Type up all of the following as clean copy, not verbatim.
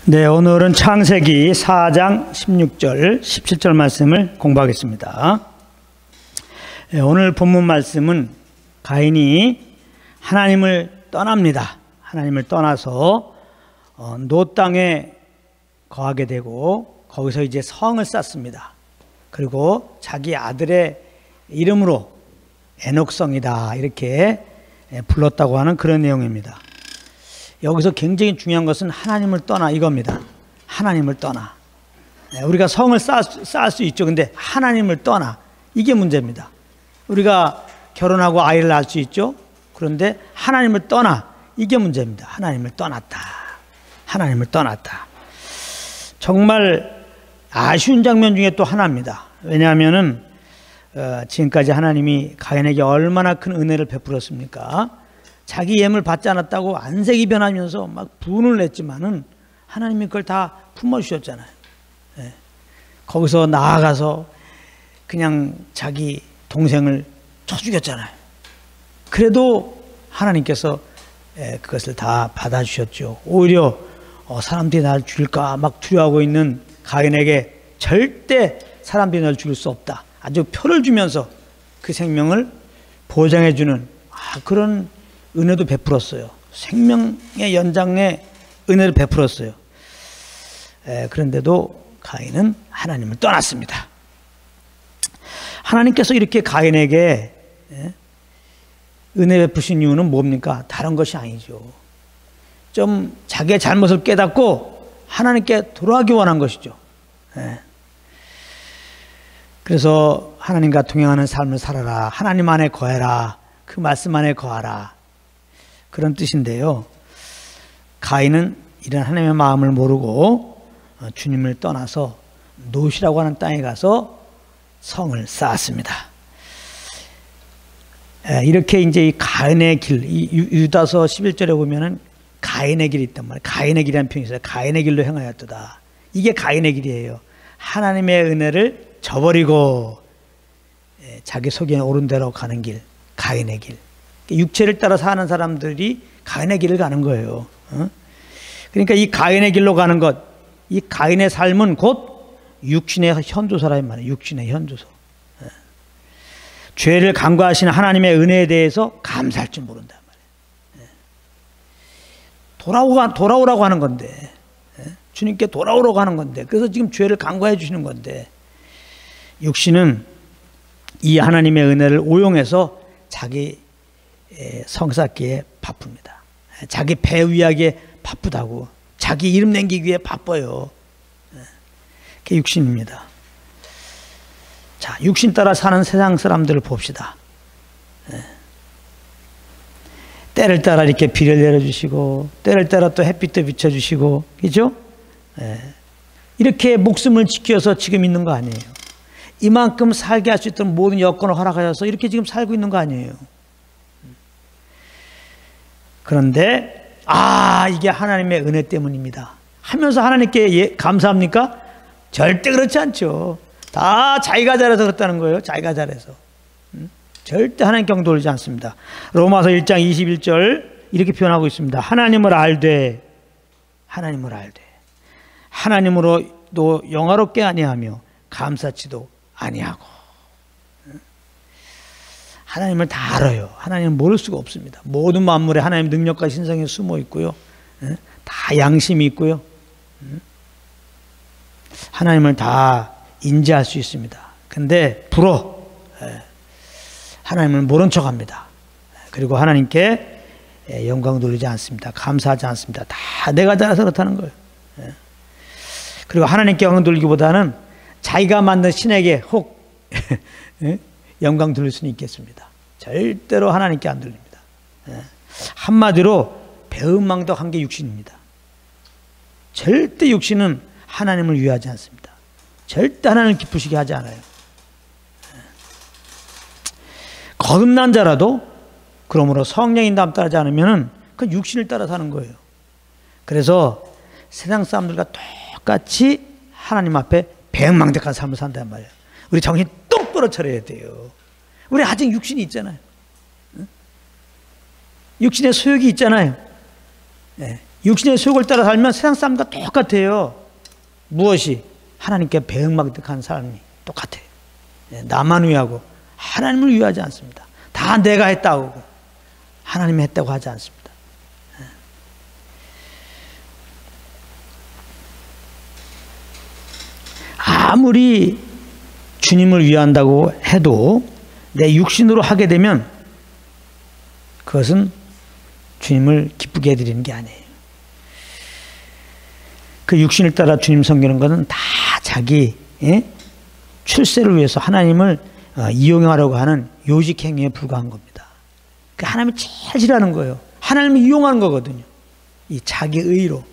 네, 오늘은 창세기 4장 16절, 17절 말씀을 공부하겠습니다. 네, 오늘 본문 말씀은 가인이 하나님을 떠납니다. 하나님을 떠나서 노 땅에 거하게 되고 거기서 이제 성을 쌓습니다. 그리고 자기 아들의 이름으로 에녹성이다 이렇게 불렀다고 하는 그런 내용입니다. 여기서 굉장히 중요한 것은 하나님을 떠나 이겁니다. 하나님을 떠나. 우리가 성을 쌓을 수 있죠. 근데 하나님을 떠나. 이게 문제입니다. 우리가 결혼하고 아이를 낳을 수 있죠. 그런데 하나님을 떠나. 이게 문제입니다. 하나님을 떠났다. 하나님을 떠났다. 정말 아쉬운 장면 중에 또 하나입니다. 왜냐하면은 지금까지 하나님이 가인에게 얼마나 큰 은혜를 베풀었습니까? 자기 예물 받지 않았다고 안색이 변하면서 막 분을 냈지만은 하나님이 그걸 다 품어주셨잖아요. 예. 거기서 나아가서 그냥 자기 동생을 쳐 죽였잖아요. 그래도 하나님께서 그것을 다 받아주셨죠. 오히려 사람들이 날 죽일까 막 두려워하고 있는 가인에게 절대 사람들이 날 죽일 수 없다. 아주 표를 주면서 그 생명을 보장해주는 그런 은혜도 베풀었어요. 생명의 연장에 은혜를 베풀었어요. 그런데도 가인은 하나님을 떠났습니다. 하나님께서 이렇게 가인에게 은혜 베푸신 이유는 뭡니까? 다른 것이 아니죠. 좀 자기의 잘못을 깨닫고 하나님께 돌아가기 원한 것이죠. 그래서 하나님과 동행하는 삶을 살아라. 하나님 안에 거해라. 그 말씀 안에 거하라. 그런 뜻인데요. 가인은 이런 하나님의 마음을 모르고 주님을 떠나서 노시라고 하는 땅에 가서 성을 쌓았습니다. 이렇게 이제 이 가인의 길, 유다서 11절에 보면은 가인의 길이 있단 말이에요. 가인의 길이라는 표현이 있어요. 가인의 길로 행하였도다. 이게 가인의 길이에요. 하나님의 은혜를 저버리고 자기 속에 오른 대로 가는 길, 가인의 길. 육체를 따라 사는 사람들이 가인의 길을 가는 거예요. 그러니까 이 가인의 길로 가는 것, 이 가인의 삶은 곧 육신의 현조사라는 말이에요. 육신의 현조소. 죄를 간과하시는 하나님의 은혜에 대해서 감사할 줄 모른단 말이에요. 돌아오라고 하는 건데, 주님께 돌아오라고 하는 건데, 그래서 지금 죄를 간과해 주시는 건데, 육신은 이 하나님의 은혜를 오용해서 자기 성쌓기에 바쁩니다. 자기 배 위하기에 바쁘다고. 자기 이름 남기기 위해 바빠요. 그게 육신입니다. 자, 육신 따라 사는 세상 사람들을 봅시다. 때를 따라 이렇게 비를 내려주시고 때를 따라 또 햇빛도 비춰주시고 그죠? 이렇게 목숨을 지켜서 지금 있는 거 아니에요. 이만큼 살게 할 수 있도록 모든 여건을 허락하셔서 이렇게 지금 살고 있는 거 아니에요. 그런데 이게 하나님의 은혜 때문입니다 하면서 하나님께 감사합니까? 절대 그렇지 않죠. 다 자기가 잘해서 그렇다는 거예요. 자기가 잘해서. 절대 하나님 경 돌리지 않습니다. 로마서 1장 21절 이렇게 표현하고 있습니다. 하나님을 알되 하나님으로도 영화롭게 아니하며 감사치도 아니하고. 하나님을 다 알아요. 하나님은 모를 수가 없습니다. 모든 만물에 하나님 능력과 신성이 숨어 있고요. 다 양심이 있고요. 하나님을 다 인지할 수 있습니다. 근데 하나님을 모른 척합니다. 그리고 하나님께 영광 돌리지 않습니다. 감사하지 않습니다. 다 내가 잘해서 그렇다는 거예요. 그리고 하나님께 영광 돌리기보다는 자기가 만든 신에게 혹 영광 돌릴 수는 있겠습니다. 절대로 하나님께 안 돌립니다. 한마디로 배은망덕한 게 육신입니다. 절대 육신은 하나님을 위하지 않습니다. 절대 하나님을 기쁘시게 하지 않아요. 거듭난 자라도 그러므로 성령인 다음 따르지 않으면 그 육신을 따라 사는 거예요. 그래서 세상 사람들과 똑같이 하나님 앞에 배은망덕한 삶을 산단 말이에요. 우리 정신 똑바로 차려야 돼요. 우리 아직 육신이 있잖아요. 육신의 소욕이 있잖아요. 육신의 속을 따라 살면 세상 사람과 똑같아요. 무엇이? 하나님께 배응망덕한 삶이 똑같아요. 나만 위하고 하나님을 위하지 않습니다. 다 내가 했다고 하나님이 했다고 하지 않습니다. 아무리 주님을 위한다고 해도 내 육신으로 하게 되면 그것은 주님을 기쁘게 해드리는 게 아니에요. 그 육신을 따라 주님 섬기는 것은 다 자기 출세를 위해서 하나님을 이용하려고 하는 요직행위에 불과한 겁니다. 그 하나님이 제일 싫어하는 거예요. 하나님을 이용하는 거거든요. 이 자기 의로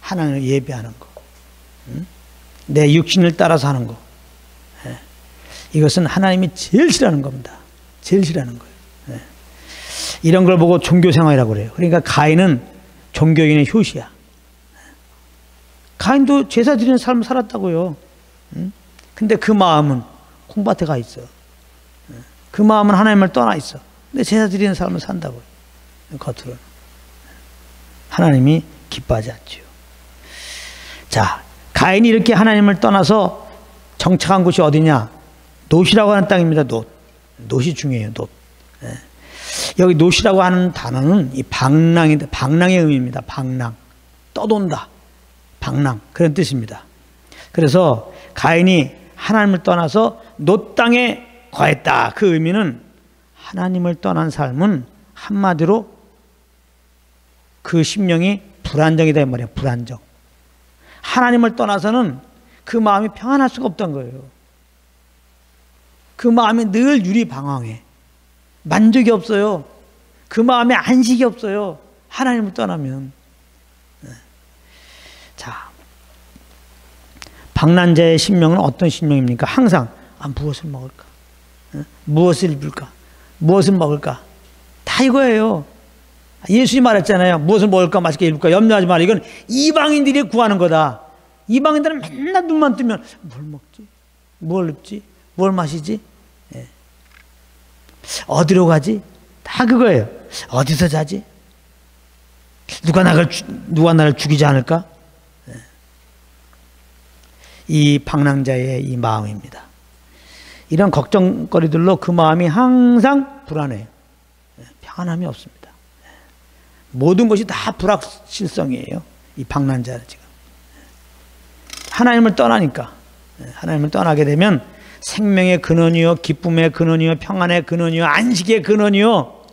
하나님을 예배하는 거, 내 육신을 따라서 하는 거, 이것은 하나님이 제일 싫어하는 겁니다. 제일 싫어하는 거예요. 이런 걸 보고 종교생활이라고 그래요. 그러니까 가인은 종교인의 효시야. 가인도 제사 드리는 삶을 살았다고요. 근데 그 마음은 콩밭에 가 있어. 그 마음은 하나님을 떠나 있어. 근데 제사 드리는 삶을 산다고요. 겉으로는. 하나님이 기뻐하지 않지요. 자, 가인이 이렇게 하나님을 떠나서 정착한 곳이 어디냐? 놋이라고 하는 땅입니다. 놋. 놋이 중요해요. 놋. 여기 놋이라고 하는 단어는 이 방랑인데, 방랑의 의미입니다. 방랑. 떠돈다. 방랑. 그런 뜻입니다. 그래서 가인이 하나님을 떠나서 놋 땅에 거했다. 그 의미는 하나님을 떠난 삶은 한마디로 그 심령이 불안정이다 이 말이에요. 불안정. 하나님을 떠나서는 그 마음이 평안할 수가 없던 거예요. 그 마음이 늘 유리방황해. 만족이 없어요. 그 마음에 안식이 없어요. 하나님을 떠나면. 자, 방랑자의 심령은 어떤 심령입니까? 항상 무엇을 먹을까? 무엇을 입을까? 무엇을 먹을까? 다 이거예요. 예수님 말했잖아요. 무엇을 먹을까? 맛있게 입을까? 염려하지 마라. 이건 이방인들이 구하는 거다. 이방인들은 맨날 눈만 뜨면 뭘 먹지? 뭘 입지? 뭘 마시지? 어디로 가지? 다 그거예요. 어디서 자지? 누가 나를 죽이지 않을까? 이 방랑자의 이 마음입니다. 이런 걱정거리들로 그 마음이 항상 불안해요. 평안함이 없습니다. 모든 것이 다 불확실성이에요. 이 방랑자는 지금. 하나님을 떠나니까. 하나님을 떠나게 되면 생명의 근원이요, 기쁨의 근원이요, 평안의 근원이요, 안식의 근원이요,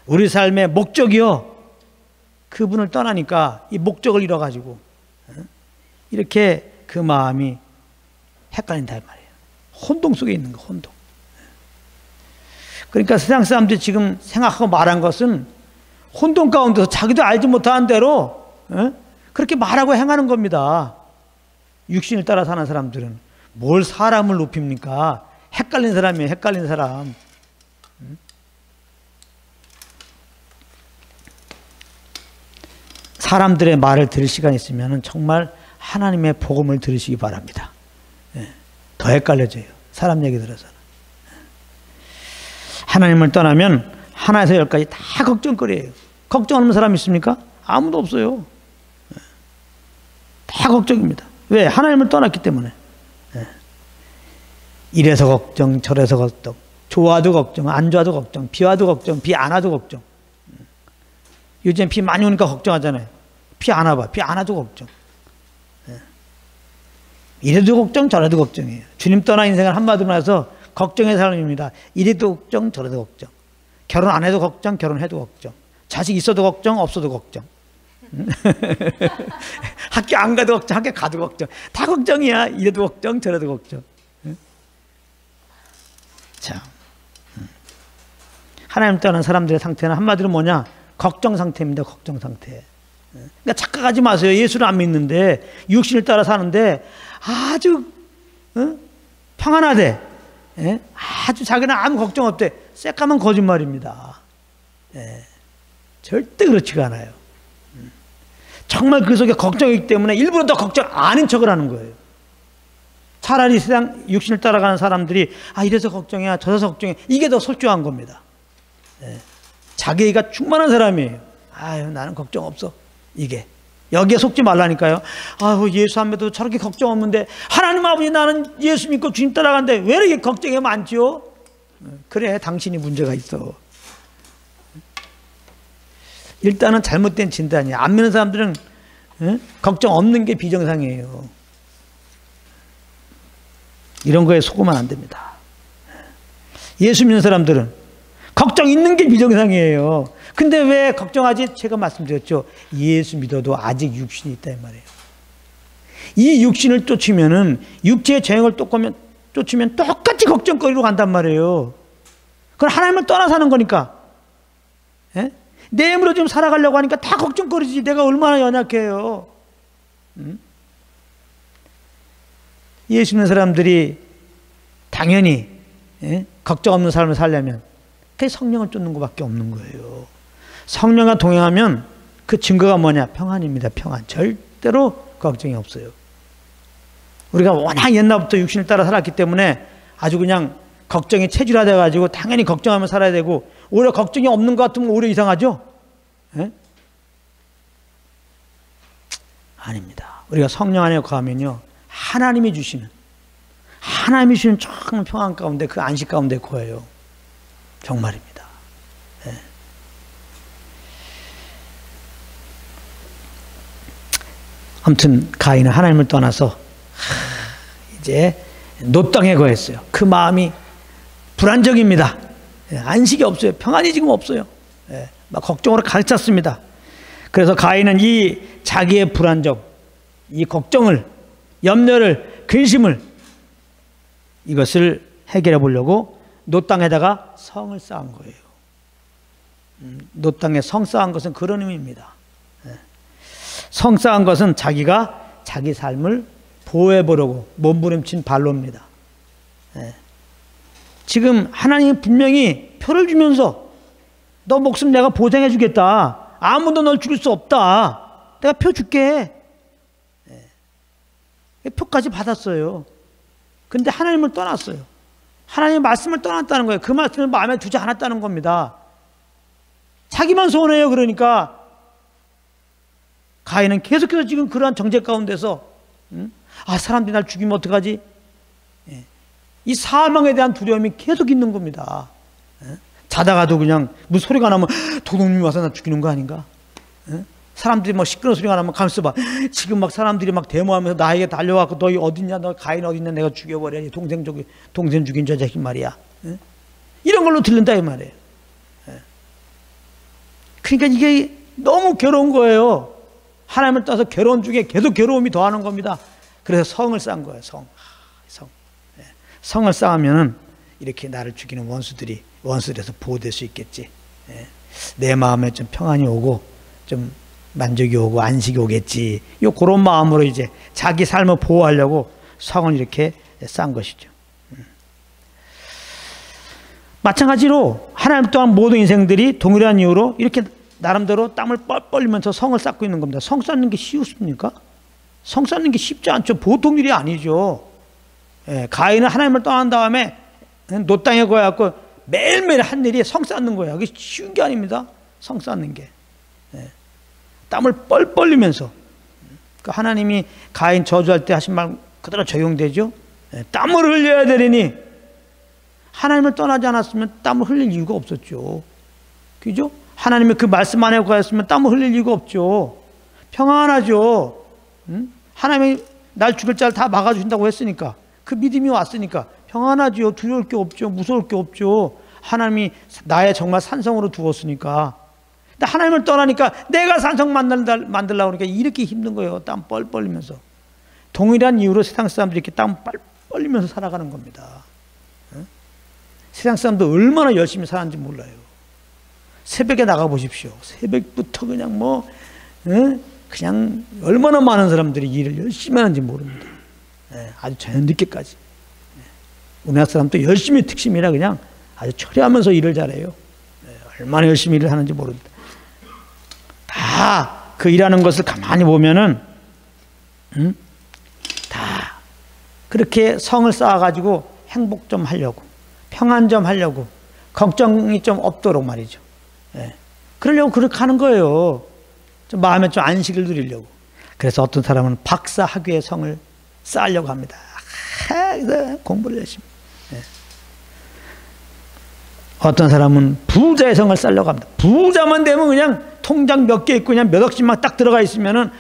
우리 삶의 목적이요. 그분을 떠나니까 이 목적을 잃어가지고 이렇게 그 마음이 헷갈린다 이 말이에요. 혼동 속에 있는 거, 혼동. 그러니까 세상 사람들이 지금 생각하고 말한 것은 혼동 가운데서 자기도 알지 못하는 대로 그렇게 말하고 행하는 겁니다. 육신을 따라 사는 사람들은 뭘 사람을 높입니까? 헷갈린 사람이에요. 헷갈린 사람. 사람들의 말을 들을 시간이 있으면 정말 하나님의 복음을 들으시기 바랍니다. 더 헷갈려져요. 사람 얘기 들어서는. 하나님을 떠나면 하나에서 열까지 다 걱정거리예요. 걱정 없는 사람 있습니까? 아무도 없어요. 다 걱정입니다. 왜? 하나님을 떠났기 때문에. 이래서 걱정, 저래서 걱정, 좋아도 걱정, 안 좋아도 걱정, 비 와도 걱정, 비 안 와도 걱정. 요즘 비 많이 오니까 걱정하잖아요. 비 안 와봐, 비 안 와도 걱정. 이래도 걱정, 저래도 걱정이에요. 주님 떠난 인생을 한마디로 해서 걱정의 삶입니다. 이래도 걱정, 저래도 걱정. 결혼 안 해도 걱정, 결혼해도 걱정. 자식 있어도 걱정, 없어도 걱정. 학교 안 가도 걱정, 학교 가도 걱정. 다 걱정이야. 이래도 걱정, 저래도 걱정. 자, 하나님 떠난 사람들의 상태는 한마디로 뭐냐? 걱정 상태입니다. 걱정 상태. 그러니까 착각하지 마세요. 예수를 안 믿는데 육신을 따라 사는데 아주 평안하대. 아주 자기는 아무 걱정 없대. 새까만 거짓말입니다. 절대 그렇지가 않아요. 정말 그 속에 걱정이 있기 때문에 일부러 더 걱정 아닌 척을 하는 거예요. 차라리 세상 육신을 따라가는 사람들이 이래서 걱정이야, 저래서 걱정이야. 이게 더 솔직한 겁니다. 자기가 충만한 사람이에요. 아유, 나는 걱정 없어. 이게. 여기에 속지 말라니까요. 아유, 예수 안 믿어도 저렇게 걱정 없는데, 하나님 아버지 나는 예수 믿고 주님 따라가는데 왜 이렇게 걱정이 많지요? 그래, 당신이 문제가 있어. 일단은 잘못된 진단이야. 안 믿는 사람들은 걱정 없는 게 비정상이에요. 이런 거에 속으면 안 됩니다. 예수 믿는 사람들은 걱정 있는 게 비정상이에요. 근데 왜 걱정하지? 제가 말씀드렸죠. 예수 믿어도 아직 육신이 있다 이 말이에요. 이 육신을 쫓으면은 육체의 죄악을 쫓으면 똑같이 걱정거리로 간단 말이에요. 그건 하나님을 떠나 사는 거니까. 예? 내 힘으로 좀 살아가려고 하니까 다 걱정거리지. 내가 얼마나 연약해요. 예수 믿는 사람들이 당연히 걱정 없는 삶을 살려면 그게 성령을 쫓는 것밖에 없는 거예요. 성령과 동행하면 그 증거가 뭐냐? 평안입니다. 평안. 절대로 걱정이 없어요. 우리가 워낙 옛날부터 육신을 따라 살았기 때문에 아주 그냥 걱정이 체질화돼 가지고 당연히 걱정하며 살아야 되고, 오히려 걱정이 없는 것 같으면 오히려 이상하죠? 예? 아닙니다. 우리가 성령 안에 거하면요, 하나님이 주시는 정말 평안 가운데, 그 안식 가운데 거해요. 정말입니다. 예. 아무튼 가인은 하나님을 떠나서 이제 놋 땅에 거했어요. 그 마음이 불안정입니다. 예, 안식이 없어요. 평안이 지금 없어요. 예, 막 걱정으로 가득 찼습니다. 그래서 가인은 이 자기의 불안정, 이 걱정을, 염려를, 근심을, 이것을 해결해 보려고 놋 땅에다가 성을 쌓은 거예요. 놋 땅에 성 쌓은 것은 그런 의미입니다. 예. 성 쌓은 것은 자기가 자기 삶을 보호해 보려고 몸부림친 발로입니다. 예. 지금 하나님이 분명히 표를 주면서 너 목숨 내가 보장해 주겠다. 아무도 널 죽일 수 없다. 내가 표 줄게. 예. 표까지 받았어요. 근데 하나님을 떠났어요. 하나님의 말씀을 떠났다는 거예요. 그 말씀을 마음에 두지 않았다는 겁니다. 자기만 손해요. 그러니까 가인은 계속해서 지금 그러한 정죄 가운데서 아, 사람들이 날 죽이면 어떡하지? 예. 이 사망에 대한 두려움이 계속 있는 겁니다. 예. 자다가도 그냥 무슨 소리가 나면 도둑님이 와서 나 죽이는 거 아닌가? 예. 사람들이 막 시끄러운 소리가 나면 가만있어 봐. 지금 막 사람들이 막 데모하면서 나에게 달려와서 너 어딨냐? 너 가인 어딨냐? 내가 죽여버려야지. 동생 죽인 저 자식 말이야. 예. 이런 걸로 들린다 이 말이에요. 예. 그러니까 이게 너무 괴로운 거예요. 하나님을 떠나서 괴로운 중에 계속 괴로움이 더하는 겁니다. 그래서 성을 쌓은 거예요. 성. 예. 성을 쌓으면은 이렇게 나를 죽이는 원수들에서 보호될 수 있겠지. 예. 내 마음에 좀 평안이 오고 좀 만족이 오고 안식이 오겠지. 그런 마음으로 이제 자기 삶을 보호하려고 성을 이렇게 쌓은 것이죠. 마찬가지로 하나님 또한 모든 인생들이 동일한 이유로 이렇게 나름대로 땀을 뻘뻘 흘리면서 성을 쌓고 있는 겁니다. 성 쌓는 게 쉬우십니까? 성 쌓는 게 쉽지 않죠. 보통 일이 아니죠. 예, 가인은 하나님을 떠난 다음에 놋 땅에 거해갖고 매일매일 한 일이 성 쌓는 거예요. 그게 쉬운 게 아닙니다. 성 쌓는 게. 예, 땀을 뻘뻘 흘리면서. 그러니까 하나님이 가인 저주할 때 하신 말 그대로 적용되죠. 예, 땀을 흘려야 되리니 하나님을 떠나지 않았으면 땀을 흘릴 이유가 없었죠. 그죠? 하나님의 그 말씀 안에 거했으면 땀을 흘릴 이유가 없죠. 평안하죠. 응? 하나님이 날 죽일 자를 다 막아주신다고 했으니까, 그 믿음이 왔으니까 평안하죠. 두려울 게 없죠. 무서울 게 없죠. 하나님이 나의 정말 산성으로 두었으니까. 근데 하나님을 떠나니까 내가 산성 만들려고 하니까 이렇게 힘든 거예요. 땀 뻘뻘 흘리면서. 동일한 이유로 세상 사람들이 이렇게 땀 뻘뻘 흘리면서 살아가는 겁니다. 응? 세상 사람도 얼마나 열심히 사는지 몰라요. 새벽에 나가 보십시오. 새벽부터 그냥 그냥 얼마나 많은 사람들이 일을 열심히 하는지 모릅니다. 아주 저녁 늦게까지. 우리나라 사람도 열심히 특심이라 그냥 아주 처리하면서 일을 잘해요. 얼마나 열심히 일을 하는지 모릅니다. 다 그 일하는 것을 가만히 보면은 다 그렇게 성을 쌓아가지고 행복 좀 하려고, 평안 좀 하려고, 걱정이 좀 없도록 말이죠. 예. 그러려고 그렇게 하는 거예요. 좀 마음에 좀 안식을 누리려고. 그래서 어떤 사람은 박사학위의 성을 쌓으려고 합니다. 공부를 열심히. 어떤 사람은 부자의 성을 쌓으려고 합니다. 부자만 되면 그냥 통장 몇 개 있고 그냥 몇 억씩만 딱 들어가 있으면은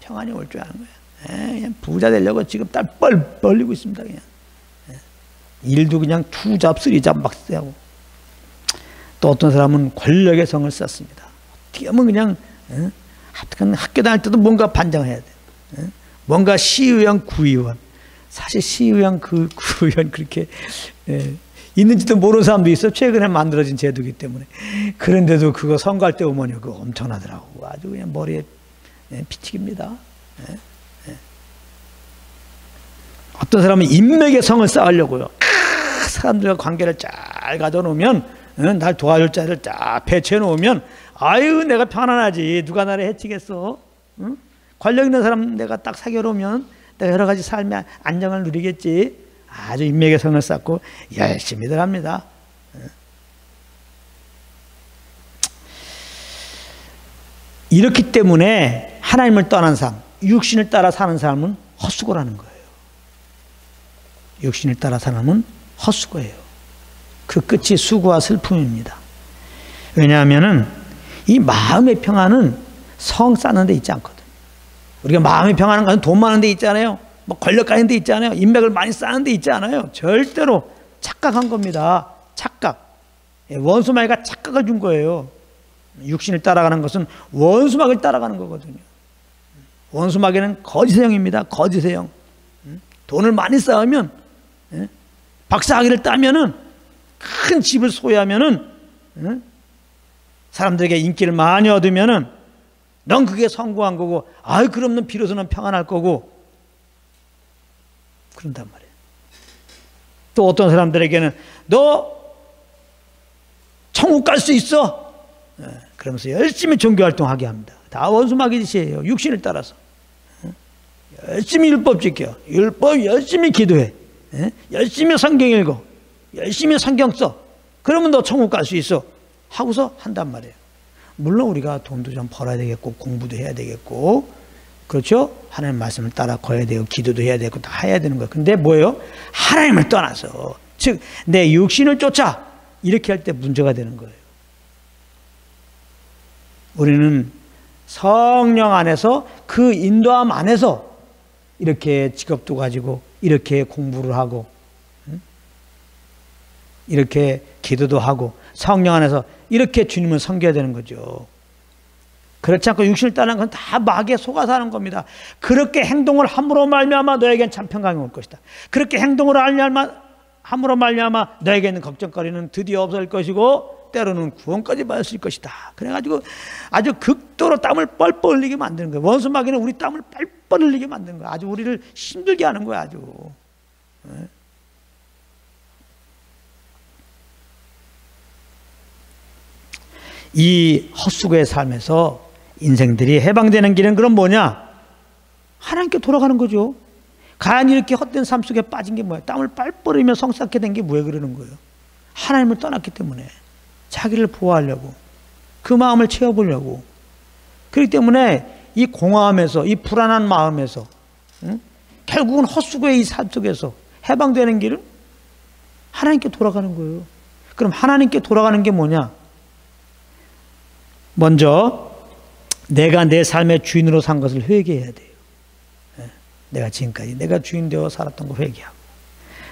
평안이 올 줄 아는 거예요. 그냥 부자 되려고 지금 딸 뻘 벌리고 있습니다. 그냥 일도 그냥 2잡 3잡 막 쓰고. 또 어떤 사람은 권력의 성을 쌓습니다. 어떻게 하면 그냥 학교 다닐 때도 뭔가 반장을 해야 돼. 뭔가 시의원, 구의원. 사실 시의원, 구의원 그렇게 있는지도 모르는 사람도 있어. 최근에 만들어진 제도이기 때문에. 그런데도 그거 선거할 때 오면 그거 엄청나더라고. 아주 그냥 머리에 피튀깁니다. 어떤 사람은 인맥의 성을 쌓으려고요. 사람들과 관계를 잘 가져놓으면, 날 도와줄 자를 쫙 배치해 놓으면, 아유, 내가 편안하지. 누가 나를 해치겠어? 응? 권력 있는 사람 내가 딱 사귀어 놓으면 내가 여러 가지 삶의 안정을 누리겠지. 아주 인맥의 성을 쌓고 열심히들 합니다. 이렇기 때문에 하나님을 떠난 삶, 육신을 따라 사는 사람은 헛수고라는 거예요. 육신을 따라 사는 사람은 헛수고예요. 그 끝이 수고와 슬픔입니다. 왜냐하면은 이 마음의 평안은 성 쌓는 데 있지 않거든. 우리가 마음의 평안은 것은 돈 많은 데 있잖아요. 뭐 권력 가는 데 있잖아요. 인맥을 많이 쌓는 데 있잖아요. 절대로 착각한 겁니다. 착각. 원수마귀가 착각을 준 거예요. 육신을 따라가는 것은 원수마귀를 따라가는 거거든요. 원수마귀는 거짓의 영입니다. 거짓의 영. 돈을 많이 쌓으면, 박사학위를 따면은, 큰 집을 소유하면은, 사람들에게 인기를 많이 얻으면은, 넌 그게 성공한 거고, 그럼 넌 비로소는 평안할 거고, 그런단 말이에요. 또 어떤 사람들에게는 너 천국 갈 수 있어. 그러면서 열심히 종교활동하게 합니다. 다 원수마귀 짓이에요. 육신을 따라서. 열심히 율법 지켜. 율법 열심히 기도해. 열심히 성경 읽어. 열심히 성경 써. 그러면 너 천국 갈 수 있어. 하고서 한단 말이에요. 물론 우리가 돈도 좀 벌어야 되겠고 공부도 해야 되겠고, 그렇죠? 하나님 말씀을 따라 거야 되고 기도도 해야 되고 다 해야 되는 거예요. 근데 뭐예요? 하나님을 떠나서, 즉 내 육신을 쫓아 이렇게 할 때 문제가 되는 거예요. 우리는 성령 안에서, 그 인도함 안에서 이렇게 직업도 가지고 이렇게 공부를 하고 이렇게 기도도 하고 성령 안에서 이렇게 주님을 섬겨야 되는 거죠. 그렇지 않고 육신을 따르는 건 다 마귀에 속아서 하는 겁니다. 그렇게 행동을 함으로 말미암아 너에겐 참 평강이 올 것이다. 그렇게 행동을 함으로 말미암아 너에게는 걱정거리는 드디어 없어질 것이고 때로는 구원까지 받을 수 있을 것이다. 그래가지고 아주 극도로 땀을 뻘뻘 흘리게 만드는 거예요. 원수 마귀는 우리 땀을 뻘뻘 흘리게 만드는 거예요. 아주 우리를 힘들게 하는 거예요. 아주. 이 헛수고의 삶에서 인생들이 해방되는 길은 그럼 뭐냐? 하나님께 돌아가는 거죠. 가연이 이렇게 헛된 삶 속에 빠진 게 뭐야? 땀을 빨뻘 흘리며 성 쌓게 된 게 왜 그러는 거예요? 하나님을 떠났기 때문에. 자기를 보호하려고, 그 마음을 채워보려고. 그렇기 때문에 이 공허함에서, 이 불안한 마음에서, 결국은 헛수고의 이 삶 속에서 해방되는 길은 하나님께 돌아가는 거예요. 그럼 하나님께 돌아가는 게 뭐냐? 먼저 내가 내 삶의 주인으로 산 것을 회개해야 돼요. 내가 지금까지 내가 주인 되어 살았던 거 회개하고,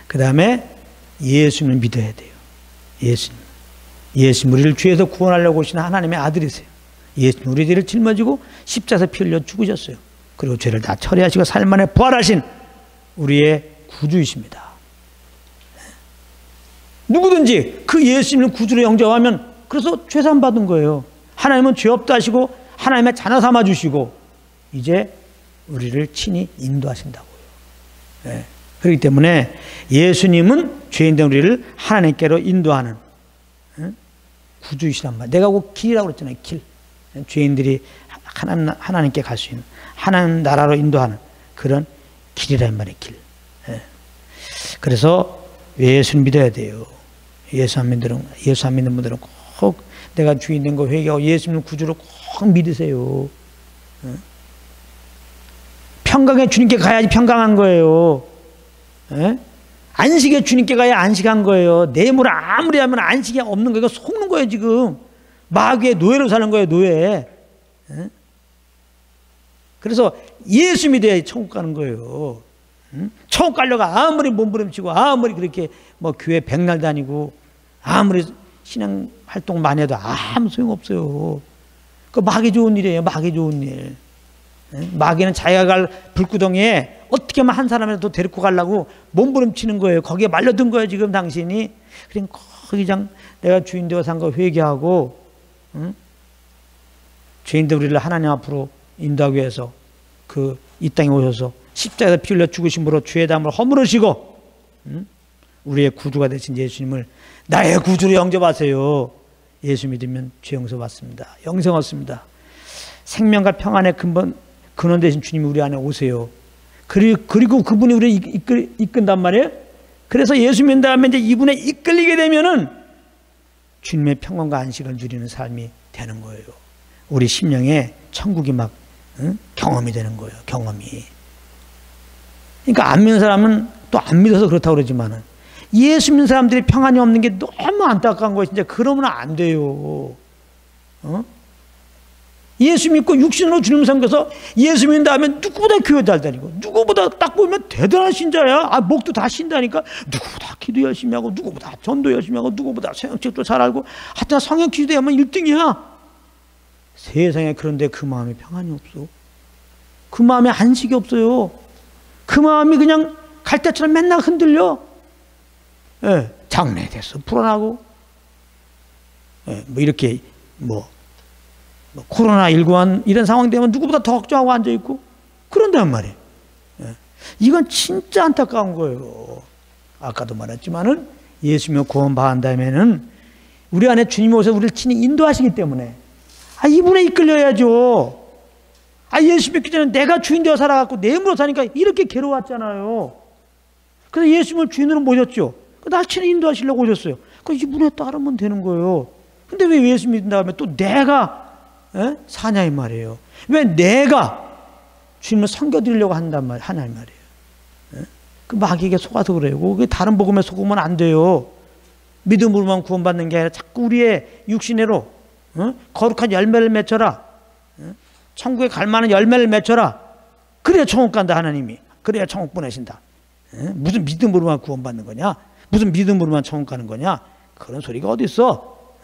그 다음에 예수님을 믿어야 돼요. 예수님 우리를 죄에서 구원하려고 오신 하나님의 아들이세요. 예수님 우리 죄를 짊어지고 십자가에서 피 흘려 죽으셨어요. 그리고 죄를 다 처리하시고 삶 안에 부활하신 우리의 구주이십니다. 누구든지 그 예수님을 구주로 영접하면 그래서 죄산 받은 거예요. 하나님은 죄 없다 하시고 하나님의 자녀 삼아 주시고 이제 우리를 친히 인도하신다고요. 그렇기 때문에 예수님은 죄인된 우리를 하나님께로 인도하는 구주이시란 말이에요. 내가 꼭 길이라고 그랬잖아요. 길. 죄인들이 하나님께 갈 수 있는, 하나님 나라로 인도하는 그런 길이란 말이에요. 길. 그래서 예수님 믿어야 돼요. 예수 안 믿는 분들은 꼭 내가 주인 된 거 회개하고 예수님 구주로 꼭 믿으세요. 평강의 주님께 가야지 평강한 거예요. 안식의 주님께 가야 안식한 거예요. 내 힘으로 아무리 하면 안식이 없는 거예요. 속는 거예요. 지금 마귀의 노예로 사는 거예요. 노예. 그래서 예수 믿어야 천국 가는 거예요. 천국 가려가 아무리 몸부림치고 아무리 그렇게 뭐 교회 백날 다니고 아무리 신앙 활동 많이 해도 아무 소용없어요. 그 마귀 좋은 일이에요. 마귀 좋은 일. 마귀는 자기가 갈 불구덩이에 어떻게 하면 한 사람이라도 데리고 가려고 몸부림치는 거예요. 거기에 말려든 거예요. 지금 당신이. 그냥 거기 그냥 내가 주인 되어 산 거 회개하고 죄인들 우리를 하나님 앞으로 인도하기 위해서 그 이 땅에 오셔서 십자가에서 피 흘려 죽으심으로 죄의 담을 허물으시고 우리의 구주가 되신 예수님을 나의 구주로 영접하세요. 예수 믿으면 죄 용서 받습니다. 영생 얻습니다. 생명과 평안의 근원 되신 주님이 우리 안에 오세요. 그리고 그분이 우리를 이끈단 말이에요. 그래서 예수 믿는 다음에 이제 이분에 이끌리게 되면은 주님의 평안과 안식을 누리는 삶이 되는 거예요. 우리 심령에 천국이 막 경험이 되는 거예요. 경험이. 그러니까 안 믿는 사람은 또 안 믿어서 그렇다고 그러지만은 예수 믿는 사람들이 평안이 없는 게 너무 안타까운 거예요. 진짜 그러면 안 돼요. 예수 믿고 육신으로 주님 섬겨서 예수 믿는 다음에 누구보다 교회 잘 다니고 누구보다 딱 보면 대단한 신자야. 목도 다 신다니까. 누구보다 기도 열심히 하고 누구보다 전도 열심히 하고 누구보다 성경책도 잘 알고 하여튼 성경 기도에 하면 1등이야. 세상에. 그런데 그 마음에 평안이 없어. 그 마음에 안식이 없어요. 그 마음이 그냥 갈대처럼 맨날 흔들려. 장래 돼서 불안하고 뭐 이렇게 코로나19 이런 상황 되면 누구보다 더 걱정하고 앉아있고 그런단 말이에요. 이건 진짜 안타까운 거예요. 아까도 말했지만은 예수 믿고 구원 받은 다음에는 우리 안에 주님이 오셔서 우리를 친히 인도하시기 때문에 이분에 이끌려야죠. 예수 믿기 전에 내가 주인 되어 살아갖고 내 힘으로 사니까 이렇게 괴로웠잖아요. 그래서 예수님을 주인으로 모셨죠. 날 친히 인도하시려고 오셨어요. 이분에 따르면 되는 거예요. 근데 왜 예수 믿은 다음에 또 내가 사냐 이 말이에요. 왜 내가 주님을 섬겨드리려고 하냐 말이에요. 그 마귀에게 속아서 그래요. 그게 다른 복음에 속으면 안 돼요. 믿음으로만 구원받는 게 아니라 자꾸 우리의 육신으로 거룩한 열매를 맺혀라. 천국에 갈 만한 열매를 맺혀라. 그래야 천국 간다 하나님이. 그래야 천국 보내신다. 무슨 믿음으로만 구원받는 거냐? 무슨 믿음으로만 천국 가는 거냐? 그런 소리가 어디 있어?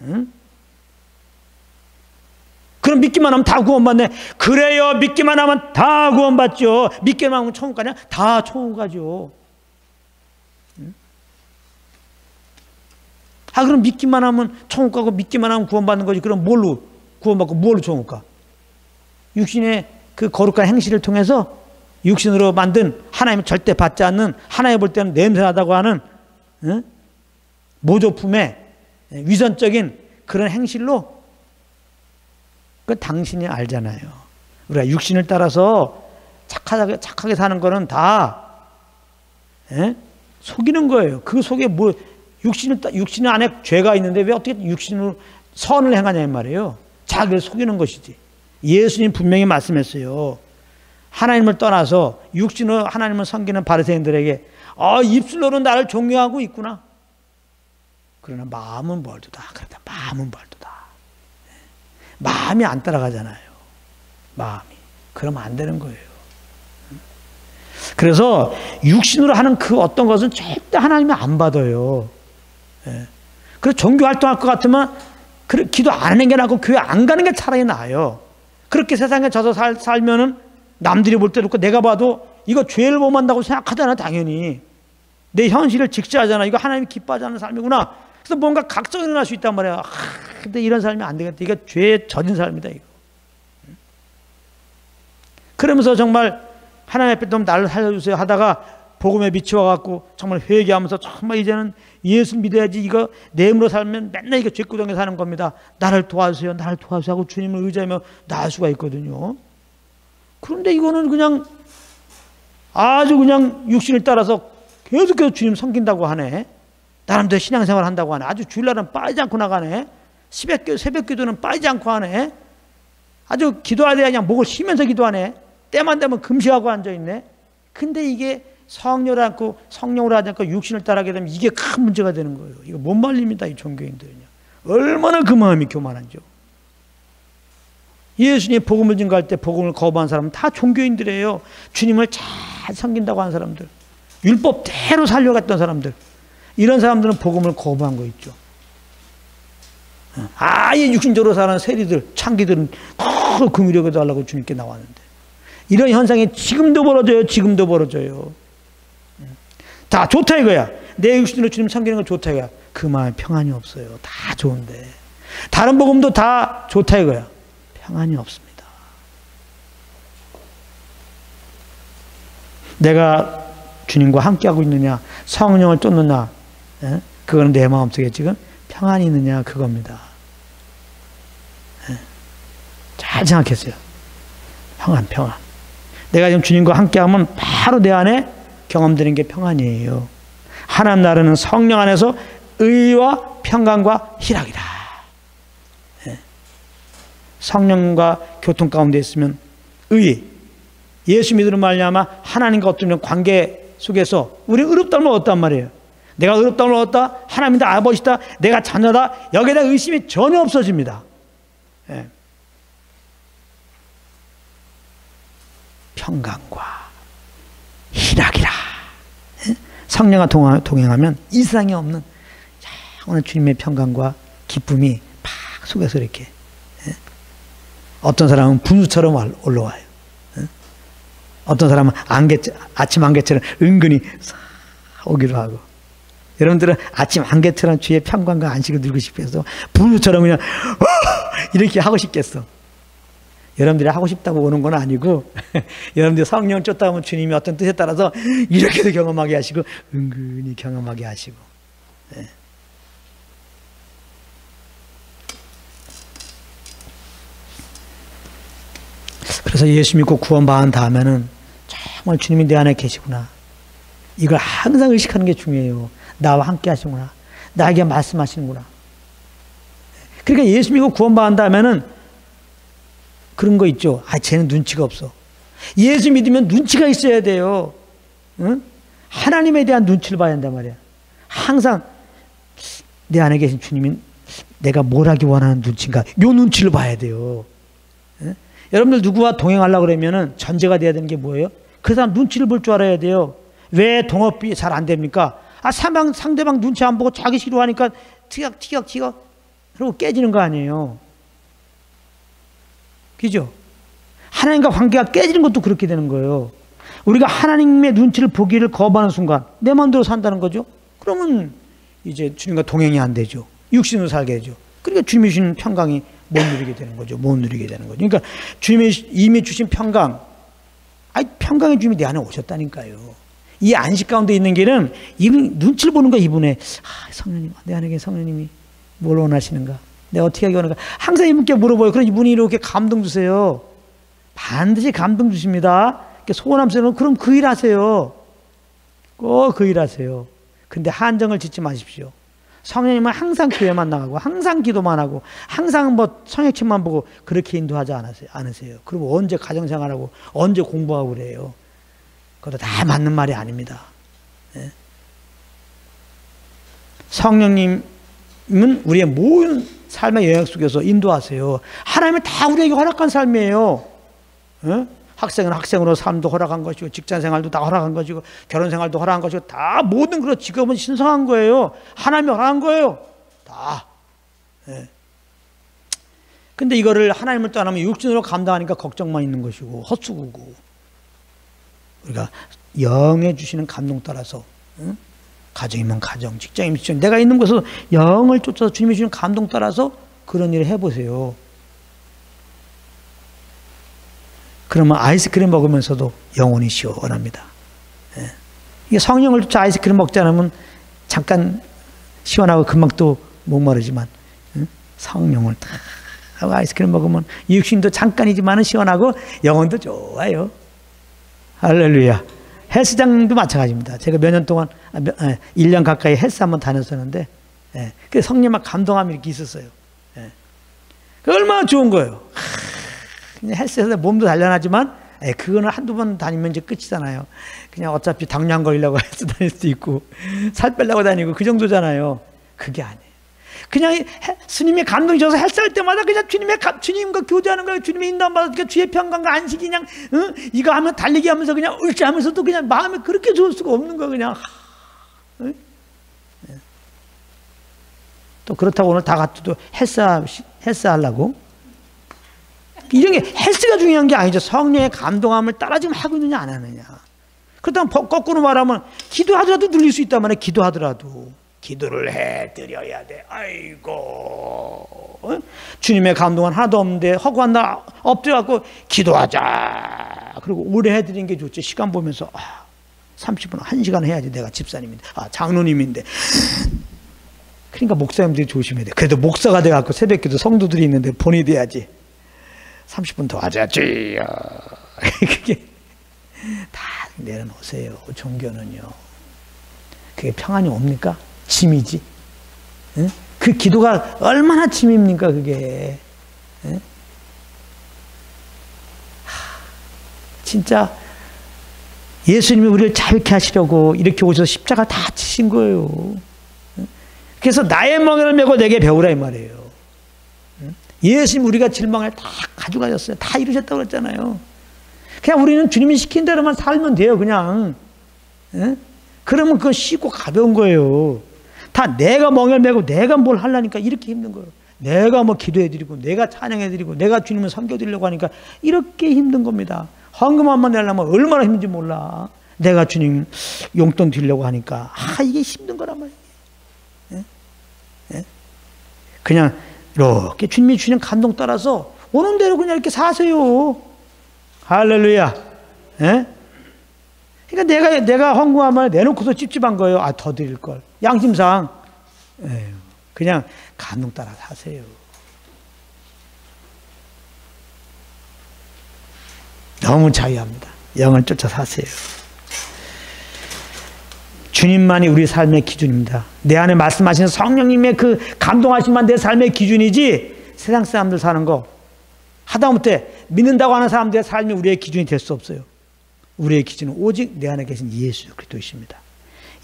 그럼 믿기만 하면 다 구원받네. 그래요. 믿기만 하면 다 구원받죠. 믿기만 하면 천국 가냐? 다 천국 가죠. 그럼 믿기만 하면 천국 가고 믿기만 하면 구원받는 거지. 그럼 뭘로 구원받고 뭘로 천국 가? 육신의 그 거룩한 행실을 통해서 육신으로 만든 하나님을 절대 받지 않는 하나님 볼 때는 냄새나다고 하는 모조품의 위선적인 그런 행실로 그 당신이 알잖아요. 우리가 육신을 따라서 착하게 사는 거는 다 속이는 거예요. 그 속에 육신 안에 죄가 있는데 왜 어떻게 육신으로 선을 행하냐 이 말이에요. 자기를 속이는 것이지. 예수님 분명히 말씀했어요. 하나님을 떠나서 육신으로 하나님을 섬기는 바리새인들에게 입술로는 나를 존경하고 있구나. 그러나 마음은 멀도다. 그러다 마음은 멀도다. 마음이 안 따라가잖아요. 마음이. 그러면 안 되는 거예요. 그래서 육신으로 하는 그 어떤 것은 절대 하나님이 안 받아요. 그래서 종교 활동할 것 같으면 기도 안 하는 게 낫고 교회 안 가는 게 차라리 나아요. 그렇게 세상에 져서 살면은 남들이 볼 때 놓고 내가 봐도 이거 죄를 못 만다고 생각하잖아. 당연히 내 현실을 직시하잖아. 이거 하나님이 기뻐하지 않는 삶이구나. 그래서 뭔가 각성이 일어날 수 있단 말이야. 근데 이런 삶이 안 되겠다. 이거 죄에 젖은 삶이다 이거. 그러면서 정말 하나님 앞에 좀 나를 살려주세요 하다가 복음에 비추어갖고 정말 회개하면서 정말 이제는 예수 믿어야지. 이거 내 힘으로 살면 맨날 이거 죄구덩이에 사는 겁니다. 나를 도와주세요. 나를 도와주세요 하고 주님을 의지하며 나을 수가 있거든요. 그런데 이거는 그냥 아주 그냥 육신을 따라서 계속해서 주님 섬긴다고 하네. 나름대로 신앙생활 한다고 하네. 아주 주일날은 빠지지 않고 나가네. 새벽 기도는 빠지지 않고 하네. 아주 기도할 때 그냥 목을 쉬면서 기도하네. 때만 되면 금식하고 앉아있네. 근데 이게 성령을 하지 않고 육신을 따라하게 되면 이게 큰 문제가 되는 거예요. 이거 못 말립니다, 이 종교인들은요. 얼마나 그 마음이 교만한죠. 예수님이 복음을 증거할 때 복음을 거부한 사람은 다 종교인들이에요. 주님을 잘 섬긴다고 하는 사람들, 율법대로 살려갔던 사람들, 이런 사람들은 복음을 거부한 거 있죠. 아예 육신적으로 사는 세리들, 창기들은 긍휼히 달라고 주님께 나왔는데, 이런 현상이 지금도 벌어져요. 지금도 벌어져요. 다 좋다 이거야. 내 육신으로 주님 섬기는 건 좋다 이거야. 그 마음에 평안이 없어요. 다 좋은데 다른 복음도 다 좋다 이거야. 평안이 없습니다. 내가 주님과 함께하고 있느냐, 성령을 쫓느냐, 그거는 내 마음속에 지금 평안이 있느냐, 그겁니다. 잘 생각했어요. 평안. 내가 지금 주님과 함께하면 바로 내 안에 경험되는 게 평안이에요. 하나님 나라는 성령 안에서 의와 평강과 희락이다. 성령과 교통 가운데 있으면 의, 예수 믿으는 말미암아 하나님과 어떤 관계 속에서 우리 의롭다면 얻었단 말이에요. 내가 의롭다면 얻었다, 하나님이다, 아버지다, 내가 자녀다, 여기에다 의심이 전혀 없어집니다. 평강과 희락이라. 성령과 동행하면 이 세상에 없는 오늘 주님의 평강과 기쁨이 팍 속에서 이렇게, 어떤 사람은 분수처럼 올라와요. 어떤 사람은 아침 안개처럼 은근히 오기도 하고. 여러분들은 아침 안개처럼 주의 평강과 안식을 누리고 싶어서 분수처럼 그냥 이렇게 하고 싶겠어. 여러분들이 하고 싶다고 오는 건 아니고, 여러분들이 성령을 쫓다 보면 주님이 어떤 뜻에 따라서 이렇게도 경험하게 하시고 은근히 경험하게 하시고. 그래서 예수 믿고 구원받은 다음에는 정말 주님이 내 안에 계시구나, 이걸 항상 의식하는 게 중요해요. 나와 함께 하시구나, 나에게 말씀하시는구나. 그러니까 예수 믿고 구원받은 다음에는 그런 거 있죠. 쟤는 눈치가 없어. 예수 믿으면 눈치가 있어야 돼요. 응? 하나님에 대한 눈치를 봐야 한단 말이야. 항상 내 안에 계신 주님이 내가 뭘 하기 원하는 눈치인가, 요 눈치를 봐야 돼요. 응? 여러분들 누구와 동행하려고 그러면은 전제가 돼야 되는 게 뭐예요? 그 사람 눈치를 볼 줄 알아야 돼요. 왜 동업이 잘 안 됩니까? 상대방 눈치 안 보고 자기 싫어하니까 티격 그러고 깨지는 거 아니에요. 그죠? 하나님과 관계가 깨지는 것도 그렇게 되는 거예요. 우리가 하나님의 눈치를 보기를 거부하는 순간 내 마음대로 산다는 거죠. 그러면 이제 주님과 동행이 안 되죠. 육신으로 살게 되죠. 그러니까 주님이 주신 평강이 못 누리게 되는 거죠. 못 누리게 되는 거죠. 그러니까 주님이 이미 주신 평강, 평강의 주님이 내 안에 오셨다니까요. 이 안식 가운데 있는 길은 이분 눈치를 보는 거야. 이분의 성령님, 내 안에 계신 성령님이 뭘 원하시는가, 내가 어떻게 하기 원하는가, 항상 이분께 물어봐요. 그럼 이분이 이렇게 감동 주세요. 반드시 감동 주십니다. 소원함수는 그럼 그 일 하세요. 꼭 그 일 하세요. 근데 한정을 짓지 마십시오. 성령님은 항상 교회만 나가고 항상 기도만 하고 항상 성역책만 보고 그렇게 인도하지 않으세요. 그리고 언제 가정생활하고 언제 공부하고 그래요. 그것도 다 맞는 말이 아닙니다. 성령님은 우리의 모든 삶의 영역 속에서 인도하세요. 하나님은 다 우리에게 허락한 삶이에요. 학생은 학생으로 삶도 허락한 것이고, 직장생활도 다 허락한 것이고, 결혼생활도 허락한 것이고, 다 모든 그런 직업은 신성한 거예요. 하나님이 허락한 거예요. 다. 근데 이거를 하나님을 떠나면 육신으로 감당하니까 걱정만 있는 것이고 헛수고고, 우리가 영에 주시는 감동 따라서, 가정이면 가정, 직장이면 직장, 내가 있는 곳에서 영을 쫓아서 주님이 주시는 감동 따라서 그런 일을 해보세요. 그러면 아이스크림 먹으면서도 영혼이 시원합니다. 이게 성령을 쫓아 아이스크림 먹지 않으면 잠깐 시원하고 금방 또 목마르지만, 성령을 다 하고 아이스크림 먹으면 육신도 잠깐이지만 시원하고 영혼도 좋아요. 할렐루야. 헬스장도 마찬가지입니다. 제가 몇 년 동안, 1년 가까이 헬스 한번 다녔었는데, 그 성령만 감동함이 이렇게 있었어요. 그 얼마나 좋은 거예요. 그냥 헬스에서 몸도 단련하지만 그거는 한두 번 다니면 이제 끝이잖아요. 그냥 어차피 당뇨 안 걸리려고 헬스 다닐 수도 있고 살 빼려고 다니고 그 정도잖아요. 그게 아니에요. 그냥 스님의 감동이 줘서 헬스할 때마다 그냥 주님과 교제하는 거예요. 주님의 인도함 받아서 주의 평강과 안식이 그냥 이거 하면 달리기 하면서 그냥 울지 하면서도 그냥 마음이 그렇게 좋을 수가 없는 거예요. 그냥 또 그렇다고 오늘 다 같이 또 헬스 하려고 이런 게 헬스가 중요한 게 아니죠. 성령의 감동함을 따라 지금 하고 있느냐 안 하느냐. 그렇다면 거꾸로 말하면 기도하더라도 늘릴 수 있단 말이에요. 기도하더라도 기도를 해 드려야 돼. 아이고 주님의 감동은 하나도 없는데 허구한 날 엎드려갖고 기도하자. 그리고 오래 해드리는 게 좋지. 시간 보면서 30분 1시간 해야지. 내가 집사님인데 장로님인데. 그러니까 목사님들이 조심해야 돼. 그래도 목사가 돼갖고 새벽기도 성도들이 있는데 본이 돼야지. 30분 더 하자지. 그게 다 내려놓으세요. 종교는요. 그게 평안이 옵니까? 짐이지. 응? 그 기도가 얼마나 짐입니까? 그게. 응? 진짜 예수님이 우리를 자유케 하시려고 이렇게 오셔서 십자가 다 지신 거예요. 응? 그래서 나의 멍에를 메고 내게 배우라 이 말이에요. 예수님 우리가 질망을 다 가져가셨어요. 다 이루셨다고 그랬잖아요. 그냥 우리는 주님이 시킨 대로만 살면 돼요. 그냥. 에? 그러면 그거 쉽고 가벼운 거예요. 다 내가 멍을 메고 내가 뭘 하려니까 이렇게 힘든 거예요. 내가 뭐 기도해드리고 내가 찬양해드리고 내가 주님을 섬겨드리려고 하니까 이렇게 힘든 겁니다. 헌금 한번 내려면 얼마나 힘든지 몰라. 내가 주님 용돈 드리려고 하니까 이게 힘든 거란 말이에요. 에? 에? 그냥 이렇게 주님이 주시는 감동 따라서 오는 대로 그냥 이렇게 사세요. 할렐루야. 예? 그러니까 내가 헌금하면 내놓고서 찝찝한 거예요. 더 드릴 걸. 양심상. 그냥 감동 따라 사세요. 너무 자유합니다. 영을 쫓아 사세요. 주님만이 우리 삶의 기준입니다. 내 안에 말씀하시는 성령님의 그 감동하심만 내 삶의 기준이지 세상 사람들 사는 거 하다못해 믿는다고 하는 사람들의 삶이 우리의 기준이 될 수 없어요. 우리의 기준은 오직 내 안에 계신 예수 그리스도이십니다.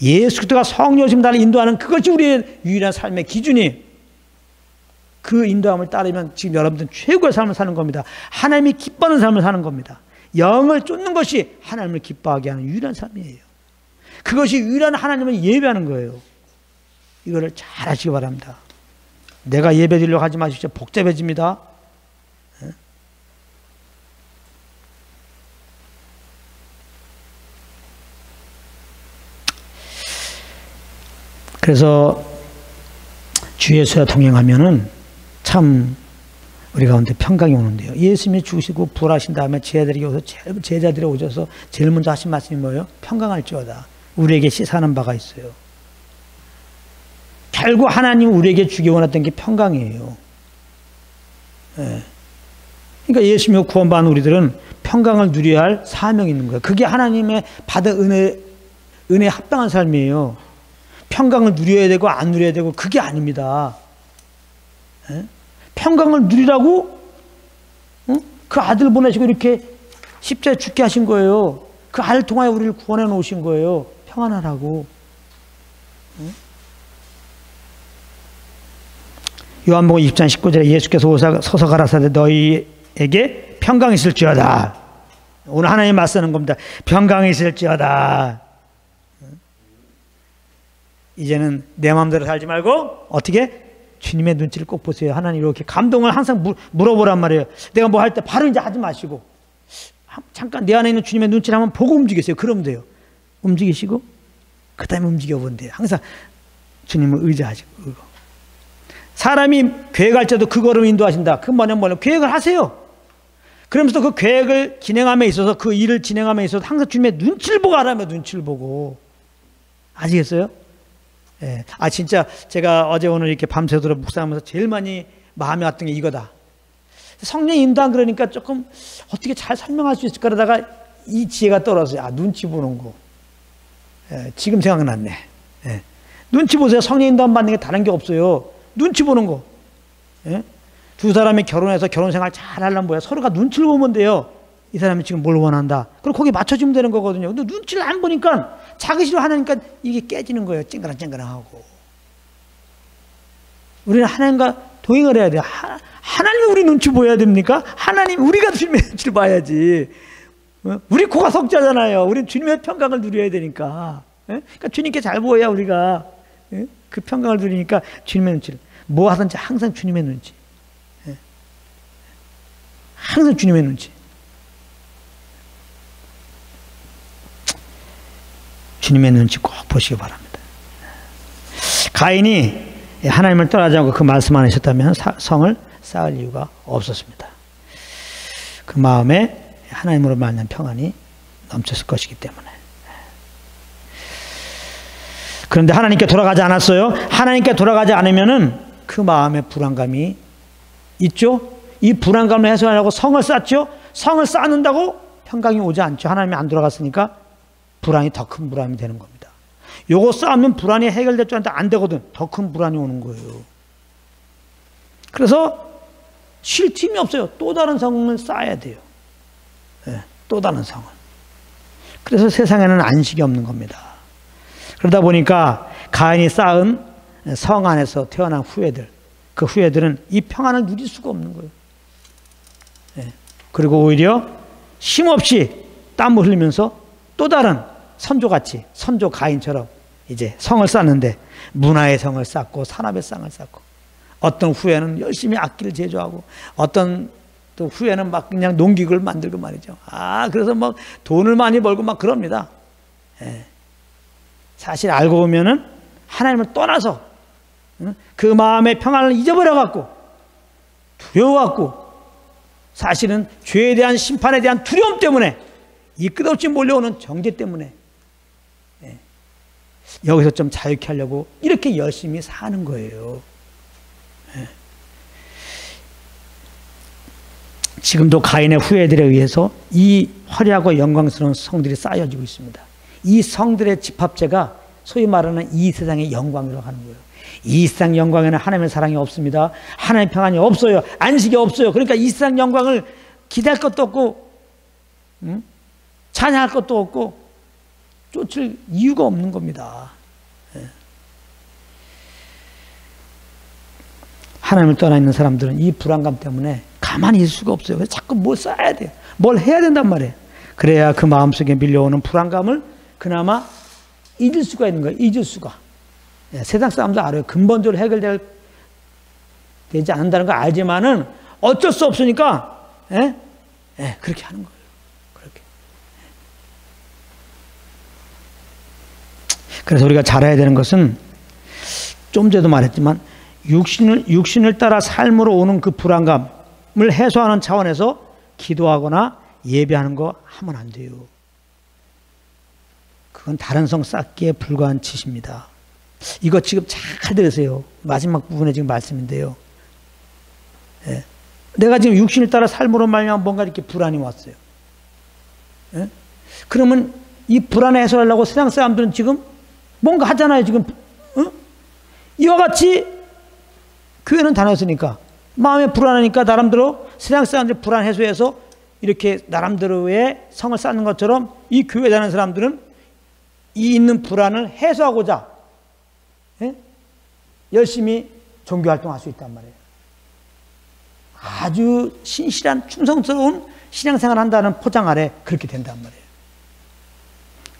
예수 그리스도가 성령이신 나를 인도하는 그것이 우리의 유일한 삶의 기준이. 그 인도함을 따르면 지금 여러분들은 최고의 삶을 사는 겁니다. 하나님이 기뻐하는 삶을 사는 겁니다. 영을 쫓는 것이 하나님을 기뻐하게 하는 유일한 삶이에요. 그것이 유일한 하나님을 예배하는 거예요. 이거를 잘 하시기 바랍니다. 내가 예배 드리려고 하지 마십시오. 복잡해집니다. 그래서 주 예수와 동행하면은 참 우리 가운데 평강이 오는데요. 예수님이 죽으시고 부활하신 다음에 제자들이 오셔서 제일 먼저 하신 말씀이 뭐예요? 평강할지어다. 우리에게 시사하는 바가 있어요. 결국 하나님 우리에게 주기 원했던 게 평강이에요. 그러니까 예수님을 구원받은 우리들은 평강을 누려야 할 사명이 있는 거예요. 그게 하나님의 받은 은혜에 합당한 삶이에요. 평강을 누려야 되고 안 누려야 되고 그게 아닙니다. 평강을 누리라고 그 아들 보내시고 이렇게 십자가에 죽게 하신 거예요. 그 아들 통하여 우리를 구원해 놓으신 거예요. 평안하라고. 요한복음 20장 19절에 예수께서 서서 가라사대 너희에게 평강이 있을지어다. 오늘 하나님 맞서는 겁니다. 평강이 있을지어다. 이제는 내 마음대로 살지 말고 어떻게? 주님의 눈치를 꼭 보세요. 하나님 이렇게 감동을 항상 물어보란 말이에요. 내가 뭐 할 때 바로 이제 하지 마시고 잠깐 내 안에 있는 주님의 눈치를 한번 보고 움직이세요. 그러면 돼요. 움직이시고 그 다음에 움직여 본대요. 항상 주님을 의지하시고. 사람이 계획할 때도 그 걸음 인도하신다. 그 뭐냐면 계획을 하세요. 그러면서 그 계획을 진행함에 있어서 그 일을 진행함에 있어서 항상 주님의 눈치를 보고 하라며 눈치를 보고. 아시겠어요? 예. 진짜 제가 어제 오늘 이렇게 밤새도록 묵상하면서 제일 많이 마음에 왔던 게 이거다. 성령 인도 안 그러니까 조금 어떻게 잘 설명할 수 있을까 그러다가 이 지혜가 떨어져요. 눈치 보는 거. 예. 지금 생각났네. 예. 눈치 보세요. 성령 인도 안 받는 게 다른 게 없어요. 눈치 보는 거. 예? 두 사람이 결혼해서 결혼 생활 잘 하려면 뭐야? 서로가 눈치를 보면 돼요. 이 사람이 지금 뭘 원한다. 그럼 거기 맞춰주면 되는 거거든요. 근데 눈치를 안 보니까 자기 싫어 하니까 이게 깨지는 거예요. 찡그랑찡그랑하고. 우리는 하나님과 동행을 해야 돼요. 하나님이 우리 눈치 보여야 됩니까? 하나님, 우리가 주님의 눈치를 봐야지. 우리 코가 석자잖아요. 우리는 주님의 평강을 누려야 되니까. 그러니까 주님께 잘 보여야 우리가 그 평강을 누리니까 주님의 눈치를. 뭐 하든지 항상 주님의 눈치. 항상 주님의 눈치. 주님의 눈치 꼭 보시기 바랍니다. 가인이 하나님을 떠나지 않고 그 말씀 안 하셨다면 성을 쌓을 이유가 없었습니다. 그 마음에 하나님으로 말하는 평안이 넘쳤을 것이기 때문에. 그런데 하나님께 돌아가지 않았어요. 하나님께 돌아가지 않으면은 그 마음에 불안감이 있죠. 이 불안감을 해소하려고 성을 쌓죠. 성을 쌓는다고 평강이 오지 않죠. 하나님이 안 돌아갔으니까 불안이 더 큰 불안이 되는 겁니다. 요거 쌓으면 불안이 해결될 줄 알았는데 안 되거든. 더 큰 불안이 오는 거예요. 그래서 쉴 틈이 없어요. 또 다른 성을 쌓아야 돼요. 또 다른 성을. 그래서 세상에는 안식이 없는 겁니다. 그러다 보니까 가인이 쌓은 성 안에서 태어난 후예들, 그 후예들은 이 평안을 누릴 수가 없는 거예요. 그리고 오히려 쉼없이 땀을 흘리면서 또 다른 선조같이, 선조 가인처럼 이제 성을 쌓는데 문화의 성을 쌓고 산업의 성을 쌓고, 어떤 후예는 열심히 악기를 제조하고, 어떤 또 후예는 막 그냥 농기구를 만들고 말이죠. 그래서 막 돈을 많이 벌고 막 그럽니다. 사실 알고 보면은 하나님을 떠나서 그 마음의 평안을 잊어버려갖고 두려워갖고, 사실은 죄에 대한 심판에 대한 두려움 때문에, 이 끝없이 몰려오는 정죄 때문에 여기서 좀 자유케 하려고 이렇게 열심히 사는 거예요. 지금도 가인의 후예들에 의해서 이 화려하고 영광스러운 성들이 쌓여지고 있습니다. 이 성들의 집합체가 소위 말하는 이 세상의 영광이라고 하는 거예요. 이 세상 영광에는 하나님의 사랑이 없습니다. 하나님의 평안이 없어요. 안식이 없어요. 그러니까 이 세상 영광을 기대할 것도 없고, 찬양할 것도 없고, 쫓을 이유가 없는 겁니다. 하나님을 떠나 있는 사람들은 이 불안감 때문에 가만히 있을 수가 없어요. 그래서 자꾸 뭘 쌓아야 돼요. 뭘 해야 된단 말이에요. 그래야 그 마음속에 밀려오는 불안감을 그나마 잊을 수가 있는 거예요. 잊을 수가. 세상 사람도 알아요. 근본적으로 해결되지 않는다는 거 알지만은 어쩔 수 없으니까 그렇게 하는 거예요. 그렇게. 그래서 우리가 잘해야 되는 것은, 좀 전에도 말했지만, 육신을 따라 삶으로 오는 그 불안감을 해소하는 차원에서 기도하거나 예배하는 거 하면 안 돼요. 그건 다른 성 쌓기에 불과한 짓입니다. 이거 지금 잘 들으세요. 마지막 부분에 지금 말씀인데요. 내가 지금 육신을 따라 삶으로 말미암아 뭔가 이렇게 불안이 왔어요. 그러면 이 불안을 해소하려고 세상 사람들은 지금 뭔가 하잖아요. 지금 이와 같이 교회는 다녔으니까 마음에 불안하니까 나름대로 세상 사람들 불안 해소해서 이렇게 나름대로의 성을 쌓는 것처럼, 이 교회 다니는 사람들은 이 있는 불안을 해소하고자 열심히 종교활동할 수 있단 말이에요. 아주 신실한 충성스러운 신앙생활을 한다는 포장 아래 그렇게 된단 말이에요.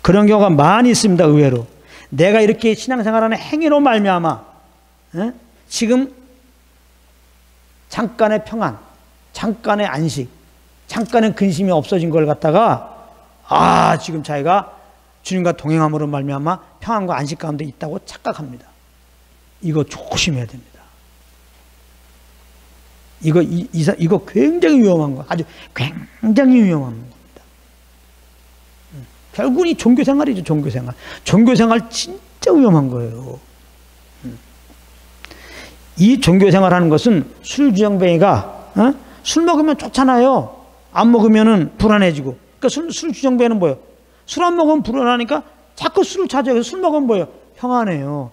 그런 경우가 많이 있습니다. 의외로 내가 이렇게 신앙생활하는 행위로 말미암아 지금 잠깐의 평안, 잠깐의 안식, 잠깐의 근심이 없어진 걸 갖다가 지금 자기가 주님과 동행함으로 말미암아 평안과 안식 가운데 있다고 착각합니다. 이거 조심해야 됩니다. 이거 굉장히 위험한 거, 아주 굉장히 위험한 겁니다. 결국은 이 종교생활이죠. 종교생활 진짜 위험한 거예요. 이 종교생활하는 것은 술주정뱅이가 술 먹으면 좋잖아요. 안 먹으면은 불안해지고. 그러니까 술주정뱅이는 뭐예요? 술 안 먹으면 불안하니까 자꾸 술을 찾아요. 술 먹으면 뭐예요? 평안해요.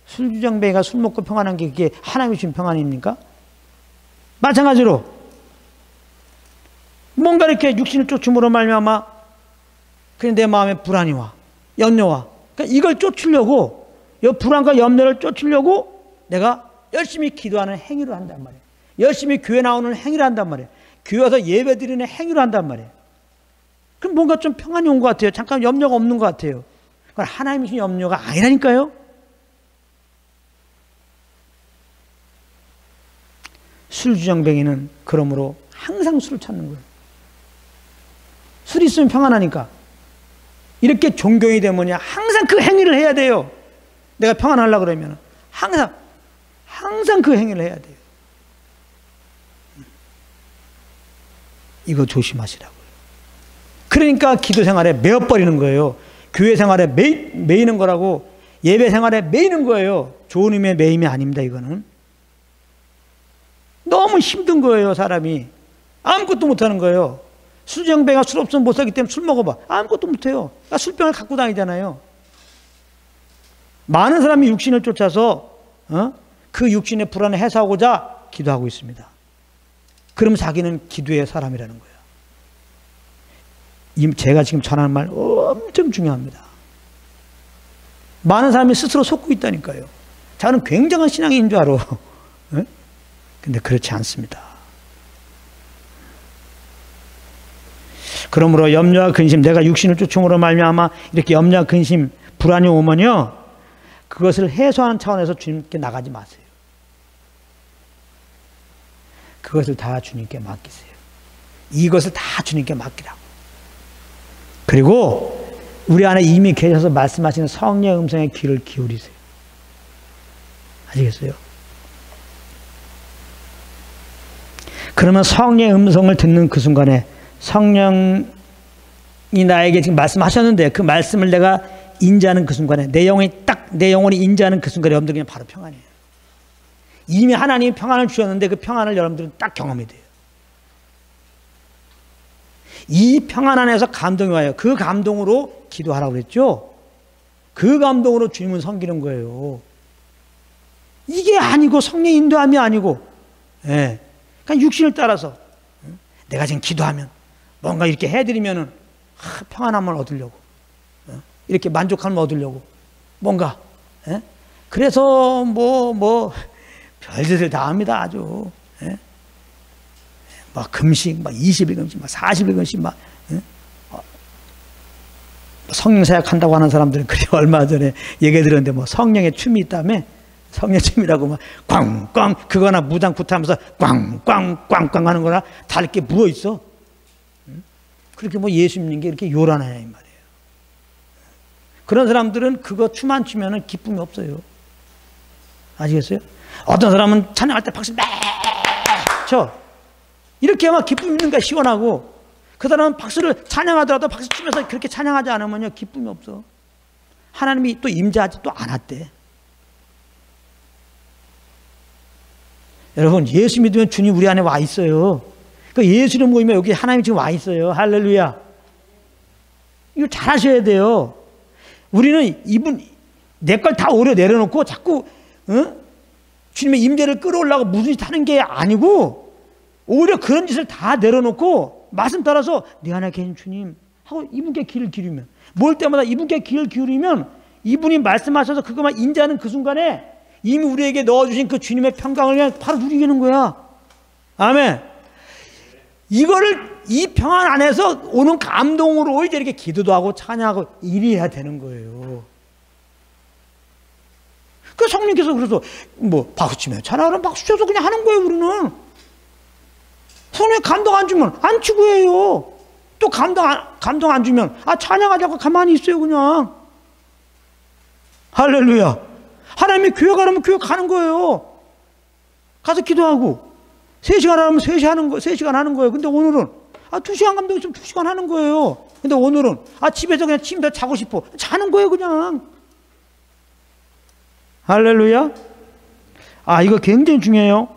술주정뱅이가 술 먹고 평안한 게 그게 하나님이 주신 평안입니까? 마찬가지로 뭔가 이렇게 육신을 쫓음으로 말미암아 그냥 내 마음에 불안이 와, 염려와. 그러니까 이걸 쫓으려고, 이 불안과 염려를 쫓으려고 내가 열심히 기도하는 행위를 한단 말이에요. 열심히 교회 나오는 행위를 한단 말이에요. 교회 와서 예배 드리는 행위를 한단 말이에요. 그럼 뭔가 좀 평안이 온 것 같아요. 잠깐 염려가 없는 것 같아요. 그건 하나님이 주신 염려가 아니라니까요. 술주정뱅이는 그러므로 항상 술을 찾는 거예요. 술이 있으면 평안하니까. 이렇게 존경이 되면요, 항상 그 행위를 해야 돼요. 내가 평안하려고 그러면 항상 그 행위를 해야 돼요. 이거 조심하시라고요. 그러니까 기도 생활에 매어버리는 거예요. 교회 생활에 매이는 거라고, 예배 생활에 매이는 거예요. 좋은 의미의 매임이 아닙니다. 이거는 너무 힘든 거예요. 사람이 아무것도 못하는 거예요. 술정뱅이가 술 없으면 못 살기 때문에 술 먹어봐. 아무것도 못해요. 그러니까 술병을 갖고 다니잖아요. 많은 사람이 육신을 쫓아서 그 육신의 불안을 해소하고자 기도하고 있습니다. 그럼 자기는 기도의 사람이라는 거예요. 제가 지금 전하는 말 엄청 중요합니다. 많은 사람이 스스로 속고 있다니까요. 자기는 굉장한 신앙인 줄 알아. 근데 그렇지 않습니다. 그러므로 염려와 근심, 내가 육신을 쫓음으로 말미암아 이렇게 염려와 근심, 불안이 오면요, 그것을 해소하는 차원에서 주님께 나가지 마세요. 그것을 다 주님께 맡기세요. 이것을 다 주님께 맡기라고. 그리고 우리 안에 이미 계셔서 말씀하시는 성령의 음성에 귀를 기울이세요. 아시겠어요? 그러면 성령의 음성을 듣는 그 순간에 성령이 나에게 지금 말씀하셨는데 그 말씀을 내가 인지하는 그 순간에 내 영혼이 인지하는 그 순간에 여러분들 그냥 바로 평안이에요. 이미 하나님이 평안을 주셨는데 그 평안을 여러분들은 딱 경험이 돼요. 이 평안 안에서 감동이 와요. 그 감동으로 기도하라고 그랬죠. 그 감동으로 주님을 섬기는 거예요. 이게 아니고 성령 인도함이 아니고, 예. 그러니까 육신을 따라서 내가 지금 기도하면 뭔가 이렇게 해드리면은 평안함을 얻으려고, 이렇게 만족함을 얻으려고 뭔가, 예? 그래서 별짓을 다 합니다. 아주, 예? 막 금식, 막 20일 금식, 막 40일 금식, 막, 예? 성령 사역한다고 하는 사람들은 그래 얼마 전에 얘기 들었는데 뭐 성령의 춤이 있다며, 성령 춤이라고 막 꽝꽝 그거나 무당 구타하면서 꽝꽝꽝꽝 하는 거나 다 이렇게 부어 있어. 그렇게 뭐 예수 믿는 게 이렇게 요란하냐 이 말이에요. 그런 사람들은 그거 춤 안 추면은 기쁨이 없어요. 아시겠어요? 어떤 사람은 찬양할 때 박수 막 쳐. 이렇게 막 기쁨 있는가 시원하고, 그 사람은 박수를 찬양하더라도 박수 치면서 그렇게 찬양하지 않으면요 기쁨이 없어. 하나님이 또 임재하지 또 않았대. 여러분, 예수 믿으면 주님 우리 안에 와 있어요. 그 예수를 모이면 여기 하나님이 지금 와 있어요. 할렐루야. 이거 잘 하셔야 돼요. 우리는 내 걸 다 오래 내려놓고 자꾸 주님의 임재를 끌어올라고 무슨 짓 하는 게 아니고, 오히려 그런 짓을 다 내려놓고 말씀 따라서 내 안에 계신 주님 하고 이분께 귀를 기울이면, 뭘 때마다 이분께 귀를 기울이면 이분이 말씀하셔서 그것만 인지하는 그 순간에 이미 우리에게 넣어주신 그 주님의 평강을 그냥 바로 누리는 거야. 아멘. 이 평안 안에서 오는 감동으로 이제 이렇게 기도도 하고 찬양하고 이래야 되는 거예요. 그 성령께서 그래서 뭐 박수 치면 찬양하면 박수 쳐서 그냥 하는 거예요. 우리는 성령 감동 안 주면 안 치고 해요. 또 감동 안 주면 찬양하자고 가만히 있어요. 그냥 할렐루야. 하나님이 교회 가라면 교회 가는 거예요. 가서 기도하고 3시간 하면 3시간 하는 거예요. 근데 오늘은 2시간 감동 있으면 2시간 하는 거예요. 근데 오늘은 집에서 그냥 침대 자고 싶어. 자는 거예요. 그냥. 할렐루야. 이거 굉장히 중요해요.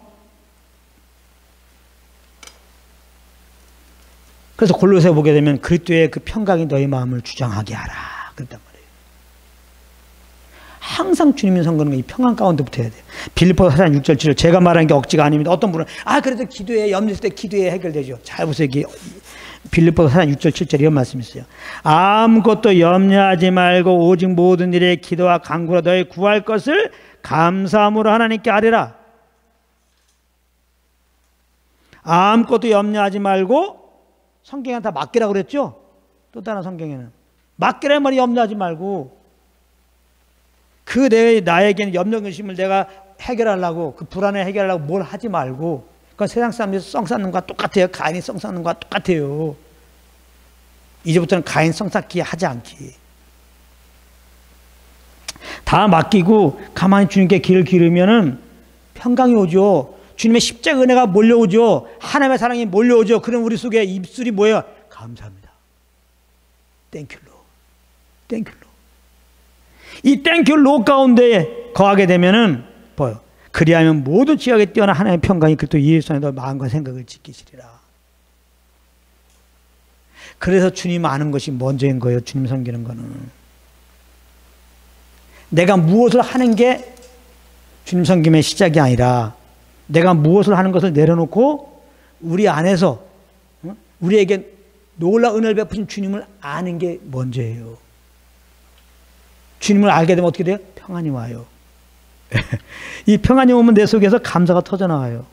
그래서 골로새 보게 되면 그리스도의 그 평강이 너희 마음을 주장하게 하라 그랬단 말이에요. 항상 주님이 선거는 이 평안 가운데부터 해야 돼요. 빌립보서 4장 6절 7절 제가 말한 게 억지가 아닙니다. 어떤 분은 그래도 기도해 염려했을 때 기도해 해결되죠. 잘 보세요. 빌립보서 4장 6절 7절 이런 말씀이 있어요. 아무것도 염려하지 말고 오직 모든 일에 기도와 간구로 너희 구할 것을 감사함으로 하나님께 아뢰라. 아무것도 염려하지 말고 성경에는 다 맡기라고 그랬죠. 또 다른 성경에는 맡기라는 말이 염려하지 말고 나에게는 염려 근심을 내가 해결하려고 그 불안을 해결하려고 뭘 하지 말고 그건 세상 사람들이 썽 쌓는 것과 똑같아요. 가인이 썽 쌓는 것과 똑같아요. 이제부터는 가인 썽 쌓기 하지 않기. 다 맡기고 가만히 주님께 길을 기르면은 평강이 오죠. 주님의 십자가 은혜가 몰려오죠. 하나님의 사랑이 몰려오죠. 그럼 우리 속에 입술이 뭐예요? 감사합니다. 땡큐로. 땡큐로. 이 땡큐로 가운데 거하게 되면은 뭐요? 그리하면 모든 지각에 뛰어난 하나님의 평강이 그리스도 예수 안에 너 마음과 생각을 지키시리라. 그래서 주님 아는 것이 먼저인 거예요. 주님 섬기는 거는. 내가 무엇을 하는 게 주님 섬김의 시작이 아니라 내가 무엇을 하는 것을 내려놓고 우리 안에서 우리에게 놀라운 은혜를 베푸신 주님을 아는 게 먼저예요. 주님을 알게 되면 어떻게 돼요? 평안이 와요. 이 평안이 오면 내 속에서 감사가 터져나와요.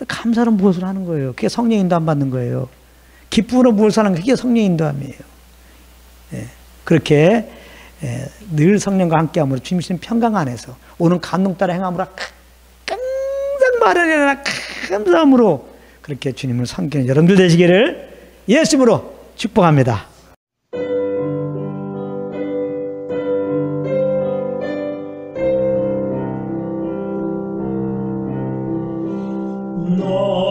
감사로 무엇을 하는 거예요? 그게 성령 인도함 받는 거예요. 기쁨으로 무엇을 하는 게 그게 성령 인도함이에요. 그렇게 늘 성령과 함께함으로 주님 주신 평강 안에서 오는 감동 따라 행함으로 항상 마련해라 감사함으로 그렇게 주님을 섬기는 여러분들 되시기를 예수님으로 축복합니다. No.